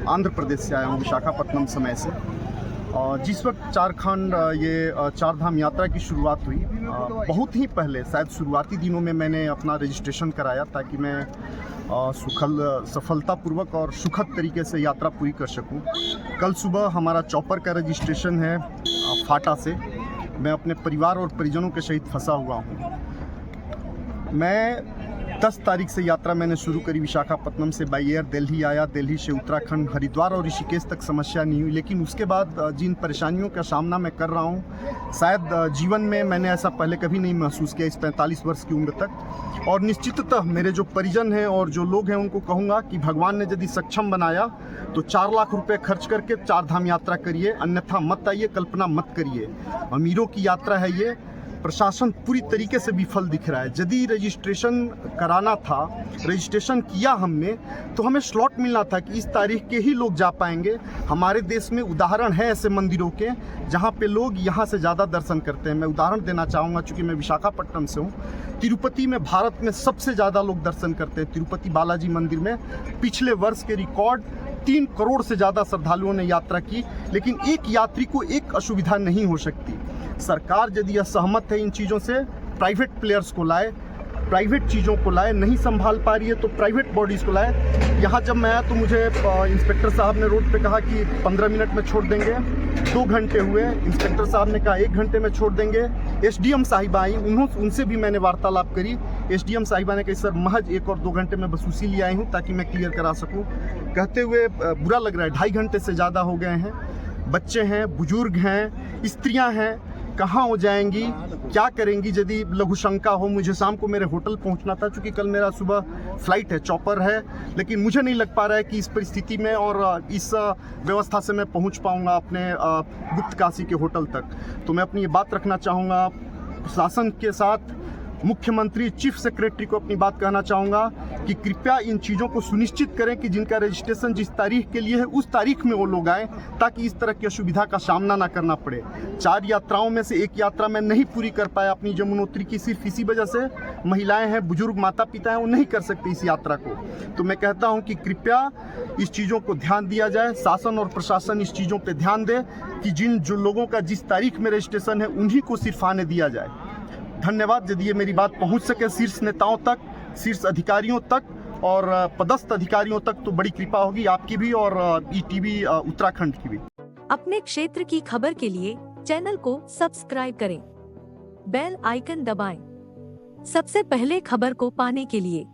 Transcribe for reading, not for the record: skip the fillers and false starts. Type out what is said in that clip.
आंध्र प्रदेश से आया हूँ, विशाखापट्टनम समय से। जिस वक्त झारखंड ये चारधाम यात्रा की शुरुआत हुई, बहुत ही पहले शायद शुरुआती दिनों में मैंने अपना रजिस्ट्रेशन कराया ताकि मैं सफलतापूर्वक और सुखद तरीके से यात्रा पूरी कर सकूं। कल सुबह हमारा चॉपर का रजिस्ट्रेशन है फाटा से। मैं अपने परिवार और परिजनों के सहित फंसा हुआ हूं। मैं 10 तारीख से यात्रा मैंने शुरू करी विशाखापट्टनम से बाई एयर। दिल्ली आया, दिल्ली से उत्तराखंड, हरिद्वार और ऋषिकेश तक समस्या नहीं हुई। लेकिन उसके बाद जिन परेशानियों का सामना मैं कर रहा हूँ, शायद जीवन में मैंने ऐसा पहले कभी नहीं महसूस किया इस 45 वर्ष की उम्र तक। और निश्चिततः मेरे जो परिजन हैं और जो लोग हैं उनको कहूँगा कि भगवान ने यदि सक्षम बनाया तो 4 लाख रुपए खर्च करके चारधाम यात्रा करिए, अन्यथा मत आइए, कल्पना मत करिए। अमीरों की यात्रा है ये। प्रशासन पूरी तरीके से विफल दिख रहा है। यदि रजिस्ट्रेशन कराना था, रजिस्ट्रेशन किया हमने, तो हमें स्लॉट मिलना था कि इस तारीख के ही लोग जा पाएंगे। हमारे देश में उदाहरण है ऐसे मंदिरों के जहां पे लोग यहाँ से ज़्यादा दर्शन करते हैं। मैं उदाहरण देना चाहूँगा, चूँकि मैं विशाखापट्टनम से हूँ। तिरुपति में भारत में सबसे ज़्यादा लोग दर्शन करते हैं। तिरुपति बालाजी मंदिर में पिछले वर्ष के रिकॉर्ड 3 करोड़ से ज़्यादा श्रद्धालुओं ने यात्रा की। लेकिन एक यात्री को एक असुविधा नहीं हो सकती। सरकार यदि असहमत है इन चीज़ों से, प्राइवेट प्लेयर्स को लाए, प्राइवेट चीज़ों को लाए। नहीं संभाल पा रही है तो प्राइवेट बॉडीज़ को लाए। यहाँ जब मैं आया तो मुझे इंस्पेक्टर साहब ने रोड पे कहा कि 15 मिनट में छोड़ देंगे। 2 घंटे हुए, इंस्पेक्टर साहब ने कहा 1 घंटे में छोड़ देंगे। एसडीएम साहिबा आई, उनसे भी मैंने वार्तालाप करी। एसडीएम साहिबा ने कहा सर महज 1 और 2 घंटे में बस उसी लिए आई हूँ ताकि मैं क्लियर करा सकूँ। कहते हुए बुरा लग रहा है, 2.5 घंटे से ज़्यादा हो गए हैं। बच्चे हैं, बुजुर्ग हैं, स्त्रियाँ हैं, कहाँ हो जाएंगी, क्या करेंगी यदि लघु शंका हो। मुझे शाम को मेरे होटल पहुंचना था, क्योंकि कल मेरा सुबह फ्लाइट है, चॉपर है। लेकिन मुझे नहीं लग पा रहा है कि इस परिस्थिति में और इस व्यवस्था से मैं पहुंच पाऊंगा अपने गुप्त काशी के होटल तक। तो मैं अपनी ये बात रखना चाहूँगा प्रशासन के साथ, मुख्यमंत्री, चीफ सेक्रेटरी को अपनी बात कहना चाहूँगा कि कृपया इन चीज़ों को सुनिश्चित करें कि जिनका रजिस्ट्रेशन जिस तारीख के लिए है उस तारीख में वो लोग आएँ, ताकि इस तरह की असुविधा का सामना ना करना पड़े। 4 यात्राओं में से 1 यात्रा मैं नहीं पूरी कर पाया अपनी यमुनोत्री की, सिर्फ इसी वजह से महिलाएं हैं, बुजुर्ग माता पिता हैं, वो नहीं कर सकते इस यात्रा को। तो मैं कहता हूँ कि कृपया इस चीज़ों को ध्यान दिया जाए, शासन और प्रशासन इस चीज़ों पर ध्यान दे कि जो लोगों का जिस तारीख में रजिस्ट्रेशन है उन्हीं को सिर्फ आने दिया जाए। धन्यवाद। यदि ये मेरी बात पहुंच सके शीर्ष नेताओं तक, शीर्ष अधिकारियों तक और पदस्थ अधिकारियों तक, तो बड़ी कृपा होगी आपकी भी और ईटीवी उत्तराखंड की भी। अपने क्षेत्र की खबर के लिए चैनल को सब्सक्राइब करें, बेल आइकन दबाएं, सबसे पहले खबर को पाने के लिए।